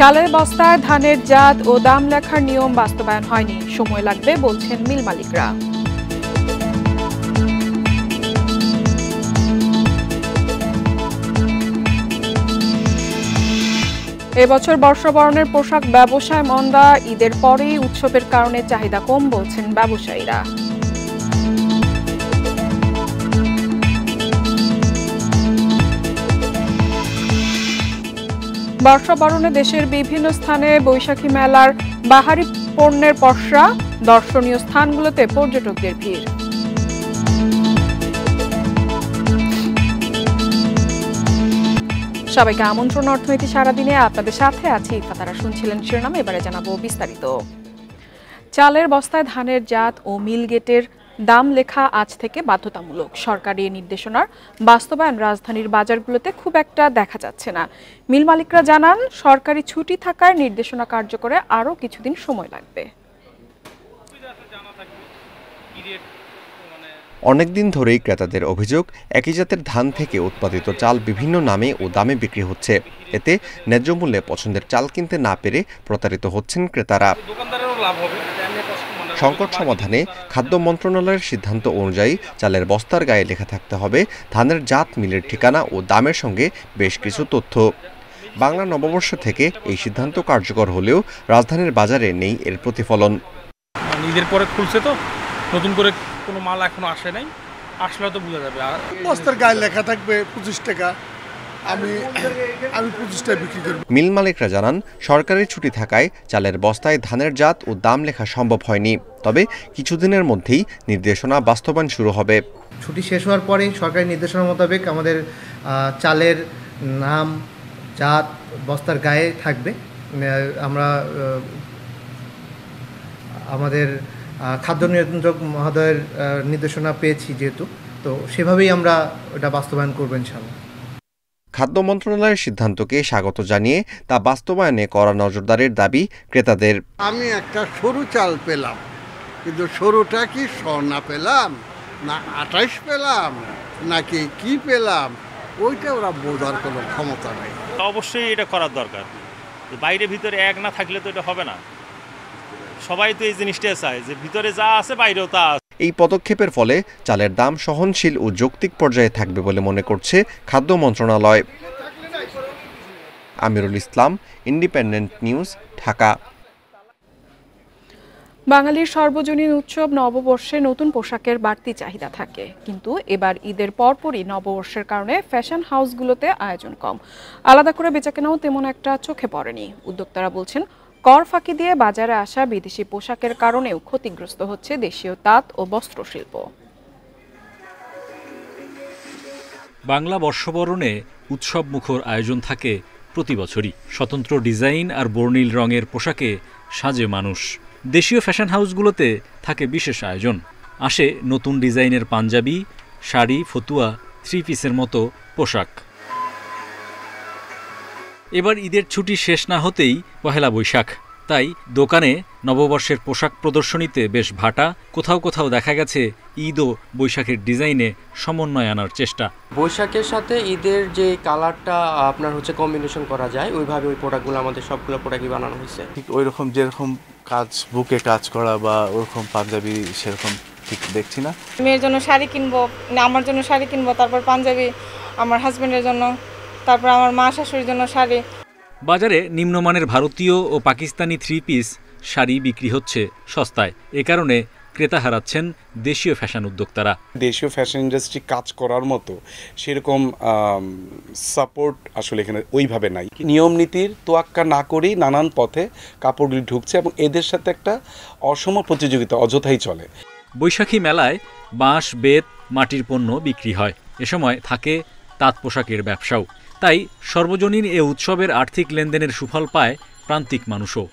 চালের বস্তায় ধানের জাত ও দাম লেখার নিয়ম বাস্তবায়ন হয়নি, সময় লাগবে বলছেন মিল মালিকরা। এবছর বর্ষবরণের পোশাক ব্যবসায় মন্দা, ঈদের পরেই উৎসবের কারণে চাহিদা কম বলছেন ব্যবসায়ীরা। বর্ষবরণে দেশের বিভিন্ন স্থানে বৈশাখী মেলার বাহারি পণ্যের পসরা, দর্শনীয় স্থানগুলোতে পর্যটকদের ভিড়। সবাইকে আমন্ত্রণ অর্থনীতি সারাদিনে, আপনাদের সাথে আছি ইফাতারা। শুনছিলেন শিরোনাম, এবারে জানাবো বিস্তারিত। চালের বস্তায় ধানের জাত ও মিল গেটের দাম লেখা আজ থেকে বাধ্যতামূলক। সরকারি নির্দেশনার বাস্তবায়ন রাজধানীর বাজারগুলোতে খুব একটা দেখা যাচ্ছে না। মিল মালিকরা জানান, সরকারি ছুটি থাকায় নির্দেশনা কার্যকরে আরও কিছুদিন সময় লাগবে। অনেকদিন ধরেই ক্রেতাদের অভিযোগ, একই জাতের ধান থেকে উৎপাদিত চাল বিভিন্ন নামে ও দামে বিক্রি হচ্ছে। এতে ন্যায্য মূল্যে পছন্দের চাল কিনতে না পেরে প্রতারিত হচ্ছেন ক্রেতারা। সংকট সমাধানে খাদ্য মন্ত্রণালয়ের সিদ্ধান্ত অনুযায়ী চালের বস্তার গায়ে লেখা থাকতে হবে ধানের জাত, মিলের ঠিকানা ও দামের সঙ্গে বেশ কিছু তথ্য। বাংলা নববর্ষ থেকে এই সিদ্ধান্ত কার্যকর হলেও রাজধানীর বাজারে নেই এর প্রতিফলন। ঈদের পরে খুলছে তো, নতুন করে কোনো মাল এখনো আসে নাই, আসলে তো বোঝা যাবে। আর বস্তার গায়ে লেখা থাকবে 25 টাকা, আমি 25 টাকা বিক্রি করব। মিল মালিকরা জানান, সরকারি ছুটি থাকায় চালের বস্তায় ধানের জাত ও দাম লেখা সম্ভব হয়নি। তবে কিছুদিনের মধ্যেই নির্দেশনা বাস্তবায়ন শুরু হবে। ছুটি শেষ হওয়ার পরে সরকারি নির্দেশনা মোতাবেক আমাদের চালের নাম, জাত বস্তার গায়ে থাকবে। আমরা আমাদের খাদ্য নিয়ন্ত্রক মহোদয়ের নির্দেশনা পেয়েছি যেহেতু, তো সেভাবেই আমরা ওটা বাস্তবায়ন করব ইনশাআল্লাহ। খাদ্য মন্ত্রণালয়ের সিদ্ধান্তকে স্বাগত জানিয়ে তা বাস্তবায়নে কড়া নজরদারির দাবি ক্রেতাদের। আমি একটা সরু চাল পেলাম, কিন্তু সরুটা কি স্বর্ণা পেলাম না 28 পেলাম নাকি কি পেলাম, ওইটা ওরা বোঝার কোনো ক্ষমতা নেই। অবশ্যই এটা করার দরকার। বাইরে ভিতরে এক না থাকলে তো এটা হবে না। সবাই তো এই জিনিসটা চায় যে ভিতরে যা আছে বাইরেও তা আছে। এই পদক্ষেপের ফলে চালের দাম সহনশীল ও যৌক্তিক পর্যায়ে থাকবে বলে মনে করছে খাদ্য মন্ত্রণালয়। Amirul Islam, independent news, Dhaka. বাঙালির সর্বজনীন উৎসব নববর্ষে নতুন পোশাকের বাড়তি চাহিদা থাকে, কিন্তু এবার ঈদের পরপরই নববর্ষের কারণে ফ্যাশন হাউসগুলোতে আয়োজন কম। আলাদা করে বেচাকেনাও তেমন একটা চোখে পড়েনি। উদ্যোক্তারা বলছেন, কর ফাঁকি দিয়ে বাজারে আসা বিদেশি পোশাকের কারণেও ক্ষতিগ্রস্ত হচ্ছে দেশীয় তাঁত ও বস্ত্র শিল্প। বাংলা বর্ষবরণে উৎসব মুখর আয়োজন থাকে প্রতি বছরই। স্বতন্ত্র ডিজাইন আর বর্ণিল রঙের পোশাকে সাজে মানুষ। দেশীয় ফ্যাশন হাউসগুলোতে থাকে বিশেষ আয়োজন। আসে নতুন ডিজাইনের পাঞ্জাবি, শাড়ি, ফতুয়া, 3 পিসের মতো পোশাক। এবার ঈদের ছুটি শেষ না হতেই পহেলা বৈশাখ, তাই দোকানে নববর্ষের পোশাক প্রদর্শনীতে বেশ ভাটা। কোথাও কোথাও দেখা গেছে ঈদ ও বৈশাখের ডিজাইনে সমন্বয় আনার চেষ্টা। বৈশাখের সাথে ঈদের যে কালারটা আপনার কম্বিনেশন করা যায়, ওইভাবে ওই প্রোডাক্টগুলো আমাদের সবগুলো প্রোডাক্টই বানানো হয়েছে। ঠিক ওই রকম যেরকম কাজ, বুকে কাজ করা বা ওরকম পাঞ্জাবি সেরকম ঠিক দেখছি না। মেয়ের জন্য শাড়ি কিনবো, আমার জন্য শাড়ি কিনবো, তারপর পাঞ্জাবি আমার হাজবেন্ডের জন্য, তারপর আমার মা শাশুড়ির জন্য শাড়ি। বাজারে নিম্নমানের ভারতীয় ও পাকিস্তানি 3 পিস শাড়ি বিক্রি হচ্ছে সস্তায়। এ কারণে ক্রেতা হারাচ্ছেন দেশীয় ফ্যাশন উদ্যোক্তারা। দেশীয় ফ্যাশন ইন্ডাস্ট্রি কাজ করার মতো সেরকম সাপোর্ট আসলে এখানে ওইভাবে নাই। নিয়ম নীতির তোয়াক্কা না করেই নানান পথে কাপড়গুলি ঢুকছে এবং এদের সাথে একটা অসম প্রতিযোগিতা অযথাই চলে। বৈশাখী মেলায় বাঁশ, বেত, মাটির পণ্য বিক্রি হয়। এ সময় থাকে তাঁত পোশাকের ব্যবসাও। তাই সর্বজনীন এ উৎসবের আর্থিক লেনদেনের সুফল পায় প্রান্তিক মানুষও।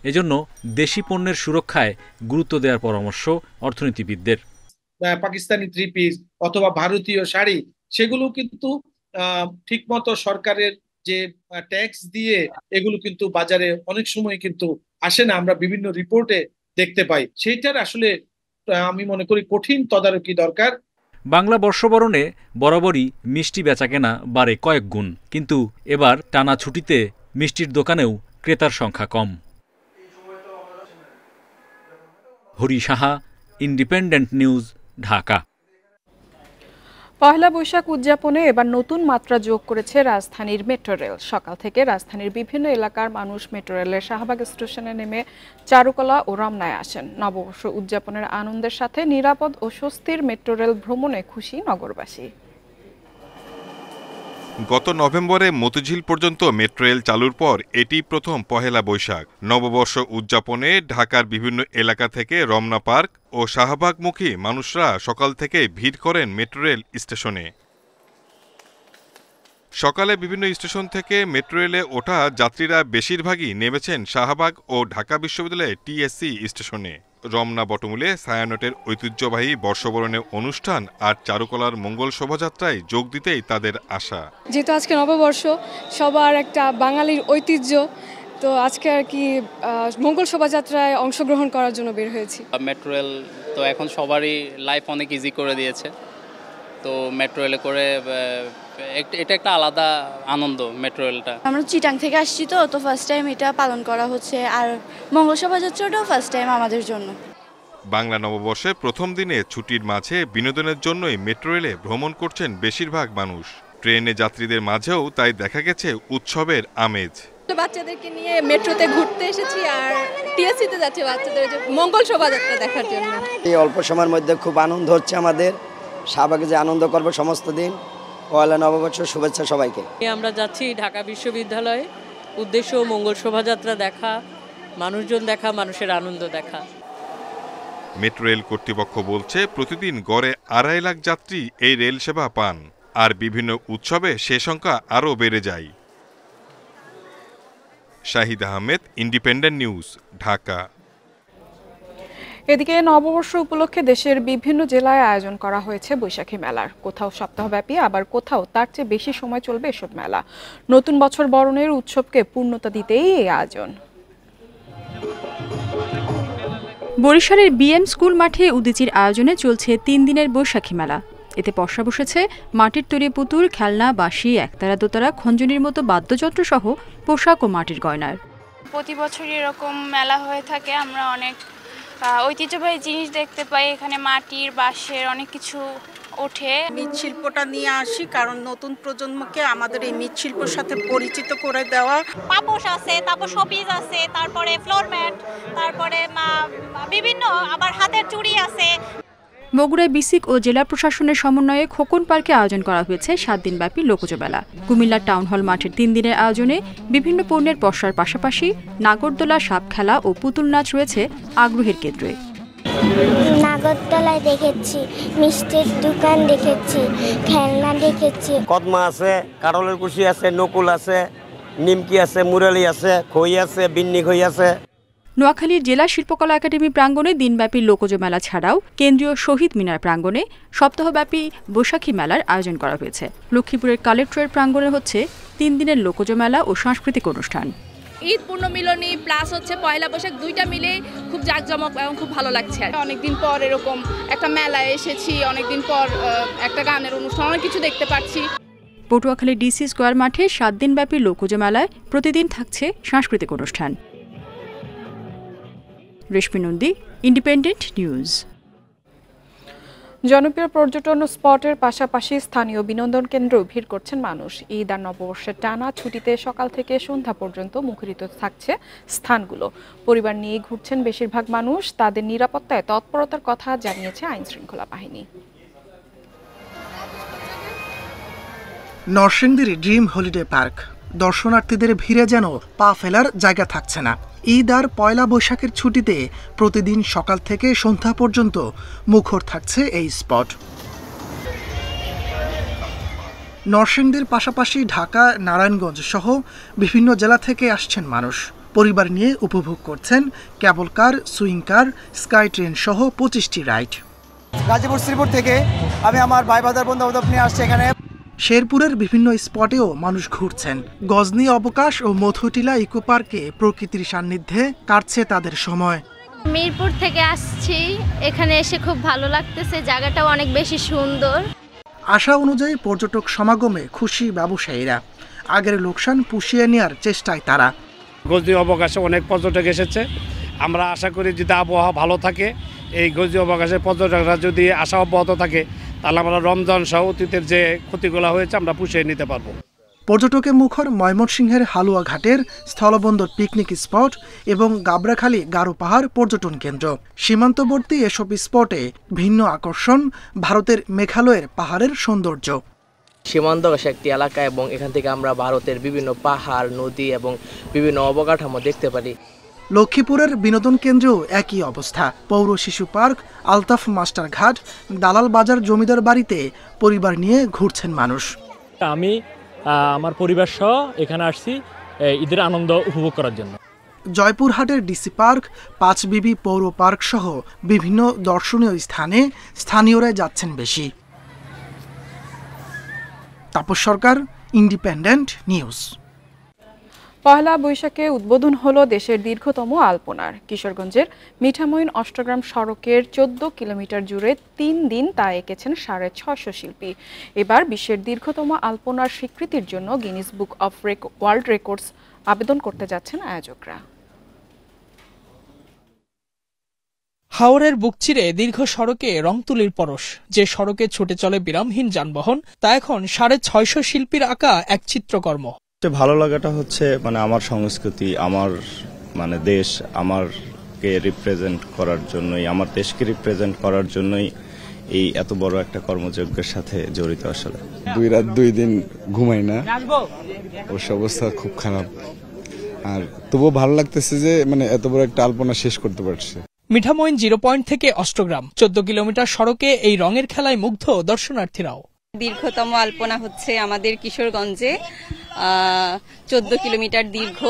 এজন্য দেশি পণ্যের সুরক্ষায় গুরুত্ব দেওয়ার পরামর্শ অর্থনীতিবিদদের। পাকিস্তানি 3 পিস অথবা ভারতীয় শাড়ি, সেগুলো কিন্তু ঠিকমতো সরকারের যে ট্যাক্স দিয়ে এগুলো কিন্তু বাজারে অনেক সময় কিন্তু আসে না, আমরা বিভিন্ন রিপোর্টে দেখতে পাই। সেইটার আসলে আমি মনে করি কঠিন তদারকি দরকার। বাংলা বর্ষবরণে বরাবরই মিষ্টি বেচাকেনা বাড়ে কয়েক গুণ, কিন্তু এবার টানা ছুটিতে মিষ্টির দোকানেও ক্রেতার সংখ্যা কম। Hari Saha, independent news, Dhaka. পহেলা বৈশাখ উদযাপনে এবার নতুন মাত্রা যোগ করেছে রাজধানীর মেট্রো রেল। সকাল থেকে রাজধানীর বিভিন্ন এলাকার মানুষ মেট্রো রেলের শাহবাগ স্টেশনে নেমে চারুকলা ও রমনায় আসেন। নববর্ষ উদযাপনের আনন্দের সাথে নিরাপদ ও স্বস্তির মেট্রো রেল ভ্রমণে খুশি নগরবাসী। গত নভেম্বরে মতিঝিল পর্যন্ত মেট্রো রেল চালুর পর এটি প্রথম পহেলা বৈশাখ। নববর্ষ উদযাপনে ঢাকার বিভিন্ন এলাকা থেকে রমনা পার্ক ও শাহবাগমুখী মানুষরা সকাল থেকে ভিড় করেন মেট্রো রেল স্টেশনে। সকালে বিভিন্ন স্টেশন থেকে মেট্রো রেলে ওঠা যাত্রীরা বেশিরভাগই নেমেছেন শাহবাগ ও ঢাকা বিশ্ববিদ্যালয়ের টিএসসি স্টেশনে। রমনা বটমূলে ছায়ানটের ঐতিহ্যবাহী বর্ষবরণের অনুষ্ঠান আর চারুকলার মঙ্গল শোভাযাত্রায় যোগ দিতেই তাদের আশা। যেহেতু আজকে নববর্ষ, সবার একটা বাঙালির ঐতিহ্য, তো আজকে আর কি মঙ্গল শোভাযাত্রায় অংশগ্রহণ করার জন্য বের হয়েছি। মেট্রো রেল তো এখন সবারই লাইফ অনেক ইজি করে দিয়েছে, তো মেট্রো রেলে করে এটা একটা আলাদা আনন্দ। মেট্রো রেলটা আমরা চিটাং থেকে আসছি, তো ফার্স্ট টাইম এটা পালন করা হচ্ছে, আর মঙ্গল শোভাযাত্রাটাও ফার্স্ট টাইম আমাদের জন্য। বাংলা নববর্ষের প্রথম দিনে ছুটির মাঝে বিনোদনের জন্যই মেট্রো রেলে ভ্রমণ করছেন বেশিরভাগ মানুষ। ট্রেনে যাত্রীদের মাঝেও তাই দেখা গেছে উৎসবের আমেজ। বাচ্চাদেরকে নিয়ে মেট্রোতে ঘুরতে এসেছি, আর টিএসসিতে যাচ্ছি বাচ্চাদের মঙ্গল শোভাযাত্রা দেখার জন্য। এই অল্প সময়ের মধ্যে খুব আনন্দ হচ্ছে আমাদের। শাহবাগে যে আনন্দ করবো সমস্ত দিন। পয়লা নববর্ষ শুভেচ্ছা সবাইকে। আমরা যাচ্ছি ঢাকা বিশ্ববিদ্যালয়ে, উদ্দেশ্য মঙ্গল শোভাযাত্রা দেখা, মানুষজন দেখা, মানুষের আনন্দ দেখা। মেট্রো রেল কর্তৃপক্ষ বলছে প্রতিদিন গড়ে 2.5 লাখ যাত্রী এই রেল সেবা পান, আর বিভিন্ন উৎসবে সে সংখ্যা আরও বেড়ে যায়। Shahid Ahmed, independent news, Dhaka. এদিকে নববর্ষ উপলক্ষে দেশের বিভিন্ন জেলায় আয়োজন করা হয়েছে বৈশাখী মেলার। কোথাও সপ্তাহব্যাপী, আবার কোথাও তার চেয়ে বেশি সময় চলবে এসব মেলা। নতুন বছর বরণের উৎসবকে পূর্ণতা দিতেই এই আয়োজন। বরিশালের বিএম স্কুল মাঠে উদীচীর আয়োজনে চলছে 3 দিনের বৈশাখী মেলা। এতে পসরা বসেছে মাটির তৈরি পুতুল, খেলনা, বাঁশি, একতারা, দোতারা, খঞ্জনির মতো বাদ্যযন্ত্র সহ পোশাক ও মাটির গয়নার। প্রতি বছর এরকম মেলা হয়ে থাকে, আমরা অনেক ঐতিহ্যবাহী জিনিস দেখতে পাই। এখানে মাটির, বাঁশের অনেক কিছু ওঠে। মৃৎশিল্পটা নিয়ে আসি, কারণ নতুন প্রজন্মকে আমাদের এই মৃৎশিল্পের সাথে পরিচিত করে দেওয়া। পাপোশ আছে, তারপর শোপিস আছে, তারপরে ফ্লোর ম্যাট, তারপরে বিভিন্ন আবার হাতের চুড়ি আছে। বগুড়ায় বিসিক ও জেলা প্রশাসনের সমন্বয়ে খোকন পার্কে আয়োজন করা হয়েছে 7 দিনব্যাপী লোকজ মেলা। কুমিল্লার টাউন হল মাঠের 3 দিনের আয়োজনে বিভিন্ন পণ্যের পসরার পাশাপাশি নাগরদোলা, সাপ খেলা ও পুতুল নাচ রয়েছে আগ্রহের কেন্দ্রে। নাগরদোলায় দেখেছি, মিষ্টির দোকান দেখেছি, খেলনা দেখেছি। কদমা আছে, কারলের কুশি আছে, নকুল আছে, নিমকি আছে, মুরালি আছে, খই আছে, বিন্নি খই আছে। নোয়াখালীর জেলা শিল্পকলা একাডেমি প্রাঙ্গণে দিনব্যাপী লোকজ মেলা ছাড়াও কেন্দ্রীয় শহীদ মিনার প্রাঙ্গণে সপ্তাহব্যাপী বৈশাখী মেলার আয়োজন করা হয়েছে। লক্ষ্মীপুরের কালেক্টরেট প্রাঙ্গণে হচ্ছে 3 দিনের লোকজ মেলা ও সাংস্কৃতিক অনুষ্ঠান। ঈদ পূর্ণমিলনী প্লাস হচ্ছে পয়লা বৈশাখ, দুইটা মিলে খুব জাঁকজমক এবং খুব ভালো লাগছে। অনেকদিন পর এরকম একটা মেলায় এসেছি, অনেকদিন পর একটা গানের অনুষ্ঠান, অনেক কিছু দেখতে পাচ্ছি। পটুয়াখালীর ডিসি স্কয়ার মাঠে 7 দিনব্যাপী লোকজ মেলায় প্রতিদিন থাকছে সাংস্কৃতিক অনুষ্ঠান। রেশমি নন্দী, ইন্ডিপেন্ডেন্ট নিউজ। জনপ্রিয় পর্যটন স্পটের পাশাপাশি স্থানীয় বিনোদন কেন্দ্রেও ভিড় করছেন মানুষ। ঈদ আর নববর্ষের টানা ছুটিতে সকাল থেকে সন্ধ্যা পর্যন্ত মুখরিত থাকছে স্থানগুলো। পরিবার নিয়ে ঘুরছেন বেশিরভাগ মানুষ। তাদের নিরাপত্তায় তৎপরতার কথা জানিয়েছে আইন শৃঙ্খলা বাহিনী। নরসিংদীর ড্রিম হলিডে পার্ক, দর্শনার্থীদের ভিড়ে যেন পা ফেলার জায়গা থাকছে না। ঈদ আর পয়লা বৈশাখের ছুটিতে প্রতিদিন সকাল থেকে সন্ধ্যা পর্যন্ত মুখর থাকছে এই স্পট। নরসিংদীর পাশাপাশি ঢাকা, নারায়ণগঞ্জ সহ বিভিন্ন জেলা থেকে আসছেন মানুষ। পরিবার নিয়ে উপভোগ করছেন কেবল কার, সুইং কার, স্কাই ট্রেন সহ 25টি রাইড। গাজীপুর শ্রীপুর থেকে আমি আমার ভাই বাজার বন্ধু বান্ধব নিয়ে আসছি এখানে। শেরপুরের বিভিন্ন স্পটেও মানুষ ঘুরছেন। গজনী অবকাশ ও মধুটিলা ইকো পার্কে প্রকৃতির সান্নিধ্যে কাটছে তাদের সময়। মিরপুর থেকে আসছি, এখানে এসে খুব ভালো লাগতেছে, জায়গাটাও অনেক বেশি সুন্দর। আশা অনুযায়ী পর্যটক সমাগমে খুশি ব্যবসায়ীরা। আগের লোকসান পুষিয়ে নেওয়ার চেষ্টায় তারা। গজনি অবকাশে অনেক পর্যটক এসেছে। আমরা আশা করি যদি আবহাওয়া ভালো থাকে, এই গজনি অবকাশে পর্যটকরা যদি আসা অব্যাহত থাকে, তাহলে আমরা রমজান সহ অতীতের যে ক্ষতিগুলো হয়েছে আমরা পুষিয়ে নিতে পারবো। পর্যটকে মুখর ময়মনসিংহের হালুয়াঘাটের স্থলবন্দর পিকনিক স্পট এবং গাবড়াখালী গারো পাহাড় পর্যটন কেন্দ্র। সীমান্তবর্তী এসব স্পটে ভিন্ন আকর্ষণ ভারতের মেঘালয়ের পাহাড়ের সৌন্দর্য। সীমান্তঘেঁষা একটি এলাকা এবং এখান থেকে আমরা ভারতের বিভিন্ন পাহাড়, নদী এবং বিভিন্ন অবকাঠামো দেখতে পারি। লক্ষ্মীপুরের বিনোদন কেন্দ্রেও একই অবস্থা। পৌর শিশু পার্ক, আলতাফ মাস্টার ঘাট, দালাল বাজার জমিদার বাড়িতে পরিবার নিয়ে ঘুরছেন মানুষ। আমি আমার পরিবার সহ এখানে আসছি ঈদের আনন্দ উপভোগ করার জন্য। জয়পুরহাটের ডিসি পার্ক, পাঁচবিবি পৌর পার্ক সহ বিভিন্ন দর্শনীয় স্থানে স্থানীয়রা যাচ্ছেন বেশি। তাপস সরকার, ইন্ডিপেন্ডেন্ট নিউজ। পয়লা বৈশাখে উদ্বোধন হলো দেশের দীর্ঘতম আলপনার। কিশোরগঞ্জের মিঠামইন অষ্টগ্রাম সড়কের 14 কিলোমিটার জুড়ে 3 দিন তা এঁকেছেন 650 শিল্পী। এবার বিশ্বের দীর্ঘতম আলপনার স্বীকৃতির জন্য Guinness book of world records আবেদন করতে যাচ্ছেন আয়োজকরা। হাওরের বুক চিরে দীর্ঘ সড়কে রং তুলির পরশ। যে সড়কে ছুটে চলে বিরামহীন যানবাহন, তা এখন 650 শিল্পীর আঁকা এক চিত্রকর্ম। ভালো লাগাটা হচ্ছে আমার সংস্কৃতি, আমার দেশ, আমারকে রিপ্রেজেন্ট করার জন্যই, আমার দেশকে রিপ্রেজেন্ট করার জন্যই এই এত বড় একটা কর্মযজ্ঞের সাথে জড়িত। আসলে 2 রাত 2 দিন ঘুমাই না, ওর অবস্থা খুব খারাপ। আর তবুও ভালো লাগতেছে যে এত বড় একটা আলপনা শেষ করতে পারছে। মিঠামইন 0 পয়েন্ট থেকে অষ্টগ্রাম 14 কিলোমিটার সড়কে এই রঙের খেলায় মুগ্ধ দর্শনার্থীরাও। দীর্ঘতম আলপনা হচ্ছে আমাদের কিশোরগঞ্জে 14 কিলোমিটার দীর্ঘ,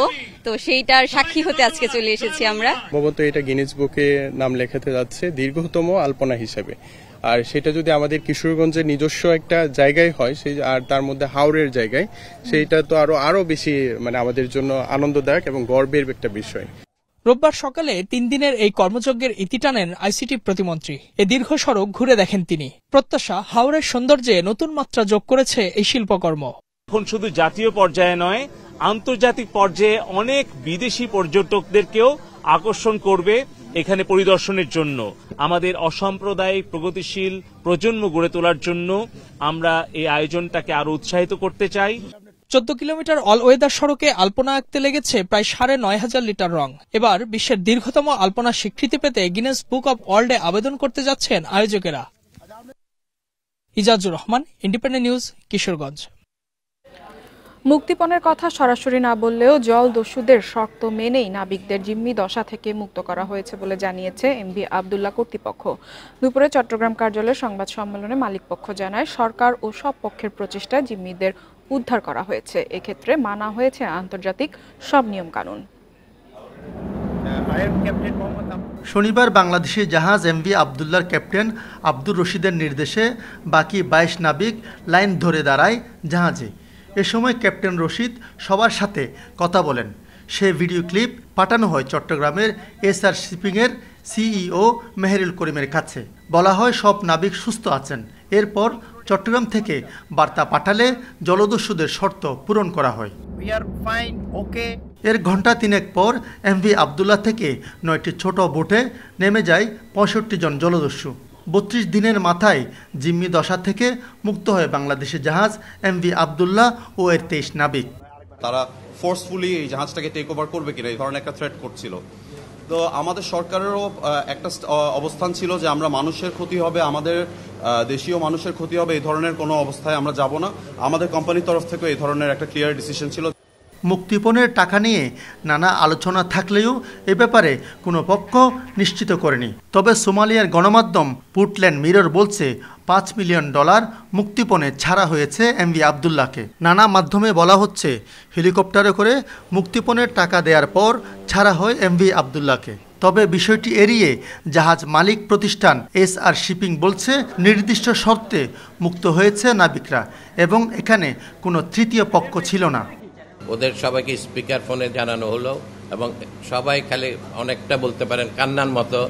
তো সেইটার সাক্ষী হতে আজকে চলে এসেছি আমরা। সম্ভবত এটা গিনেস বুকে নাম লেখাতে যাচ্ছে দীর্ঘতম আলপনা হিসাবে। আর সেটা যদি আমাদের কিশোরগঞ্জের নিজস্ব একটা জায়গায় হয়, সেই আর তার মধ্যে হাওরের জায়গায়, সেইটা তো আরো বেশি আমাদের জন্য আনন্দদায়ক এবং গর্বের একটা বিষয়। রোববার সকালে 3 দিনের এই কর্মযজ্ঞের ইতি টানেন আইসিটি প্রতিমন্ত্রী। এ দীর্ঘ সড়ক ঘুরে দেখেন তিনি। প্রত্যাশা, হাওরের সৌন্দর্যে নতুন মাত্রা যোগ করেছে এই শিল্পকর্ম। এখন শুধু জাতীয় পর্যায়ে নয়, আন্তর্জাতিক পর্যায়ে অনেক বিদেশি পর্যটকদেরকেও আকর্ষণ করবে এখানে পরিদর্শনের জন্য। আমাদের অসাম্প্রদায়িক প্রগতিশীল প্রজন্ম গড়ে তোলার জন্য আমরা এই আয়োজনটাকে আরো উৎসাহিত করতে চাই। 14 কিলোমিটার অল ওয়েদার সড়কে আলপনা আঁকতে লেগেছে প্রায় 9,500 লিটার রং। এবার বিশ্বের দীর্ঘতম আলপনা স্বীকৃতি পেতে গিনেস বুক অব ওয়ার্ল্ডে আবেদন করতে যাচ্ছেন আয়োজকেরা। Ijazur Rahman, independent news, Kishoreganj. মুক্তিপণের কথা সরাসরি না বললেও জল দস্যুদের শর্ত মেনেই নাবিকদের জিম্মি দশা থেকে মুক্ত করা হয়েছে বলে জানিয়েছে এমভি আবদুল্লাহ কর্তৃপক্ষ। দুপুরে চট্টগ্রাম কার্যালয়ে সংবাদ সম্মেলনে মালিকপক্ষ জানায়, সরকার ও সব পক্ষের প্রচেষ্টায় জিম্মিদের উদ্ধার করা হয়েছে। এক্ষেত্রে মানা হয়েছে আন্তর্জাতিক সব নিয়ম কানুন। শনিবার বাংলাদেশি জাহাজ এমভি আবদুল্লাহর ক্যাপ্টেন আব্দুর রশিদের নির্দেশে বাকি 22 নাবিক লাইন ধরে দাঁড়ায় জাহাজে। এ সময় ক্যাপ্টেন রশিদ সবার সাথে কথা বলেন। সে ভিডিও ক্লিপ পাঠানো হয় চট্টগ্রামের এসআর শিপিংয়ের সিইও মেহেরুল করিমের কাছে। বলা হয় সব নাবিক সুস্থ আছেন। এরপর চট্টগ্রাম থেকে বার্তা পাঠালে জলদস্যুদের শর্ত পূরণ করা হয়। এর ঘণ্টা 3 পর এমভি আবদুল্লাহ থেকে 9টি ছোট বোটে নেমে যায় 65 জন জলদস্যু। 32 দিনের মাথায় জিম্মি দশা থেকে মুক্ত হয় বাংলাদেশের জাহাজ এমভি আবদুল্লাহ ও এর 23 নাবিক। তারা ফোর্সফুলি এই জাহাজটাকে টেক ওভার করবে কিনা এই ধরনের একটা থ্রেট করছিল। তো আমাদের সরকারেরও একটা অবস্থান ছিল যে আমরা মানুষের ক্ষতি হবে, আমাদের দেশীয় মানুষের ক্ষতি হবে, এই ধরনের কোনো অবস্থায় আমরা যাব না। আমাদের কোম্পানির তরফ থেকে এই ধরনের একটা ক্লিয়ার ডিসিশন ছিল। মুক্তিপণের টাকা নিয়ে নানা আলোচনা থাকলেও এ ব্যাপারে কোনো পক্ষ নিশ্চিত করেনি। তবে সোমালিয়ার গণমাধ্যম পুর্টল্যান্ড মিরর বলছে $5 মিলিয়ন মুক্তিপণে ছাড়া হয়েছে এমভি আবদুল্লাহকে। নানা মাধ্যমে বলা হচ্ছে হেলিকপ্টারে করে মুক্তিপণের টাকা দেওয়ার পর ছাড়া হয় এমভি আবদুল্লাহকে। তবে বিষয়টি এড়িয়ে জাহাজ মালিক প্রতিষ্ঠান এসআর শিপিং বলছে নির্দিষ্ট শর্তে মুক্ত হয়েছে নাবিকরা এবং এখানে কোনো তৃতীয় পক্ষ ছিল না। ওদের সবাইকে স্পিকার ফোনে জানানো হলো এবং সবাই খালি অনেকটা বলতে পারেন কান্নার মতো,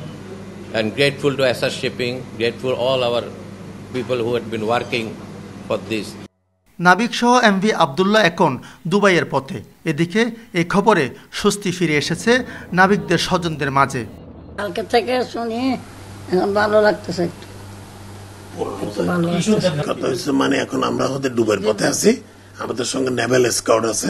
and grateful to SR Shipping, grateful all our people who had been working for this. নাবিকসহ এমভি আবদুল্লাহ এখন দুবাইয়ের পথে। এদিকে এই খবরে স্বস্তি ফিরে এসেছে নাবিকদের স্বজনদের মাঝে। কালকে থেকে শুনি ভালো লাগতেছে, মানে এখন আমরা হতে দুবাইয়ের পথে আছি, আমাদের সঙ্গে নেভাল স্কাউট আছে।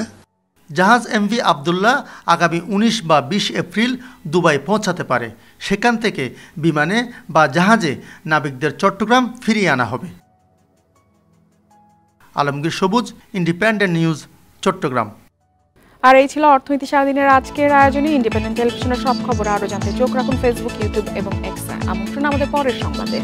জাহাজ এমভি আবদুল্লাহ আগামী 19 বা 20 এপ্রিল দুবাই পৌঁছাতে পারে। সেখান থেকে বিমানে বা জাহাজে নাবিকদের চট্টগ্রাম ফিরিয়ে আনা হবে। আলমগীর সবুজ, ইন্ডিপেন্ডেন্ট নিউজ, চট্টগ্রাম। আর এই ছিল অর্থনীতি সারাদিনের আজকের আয়োজনে। ইন্ডিপেন্ডেন্ট টেলিভিশনের সব খবর আরও জানতে চোখ রাখুন ফেসবুক, ইউটিউব এবং এক্সে। আমন্ত্রণ আমাদের পরের সংবাদে।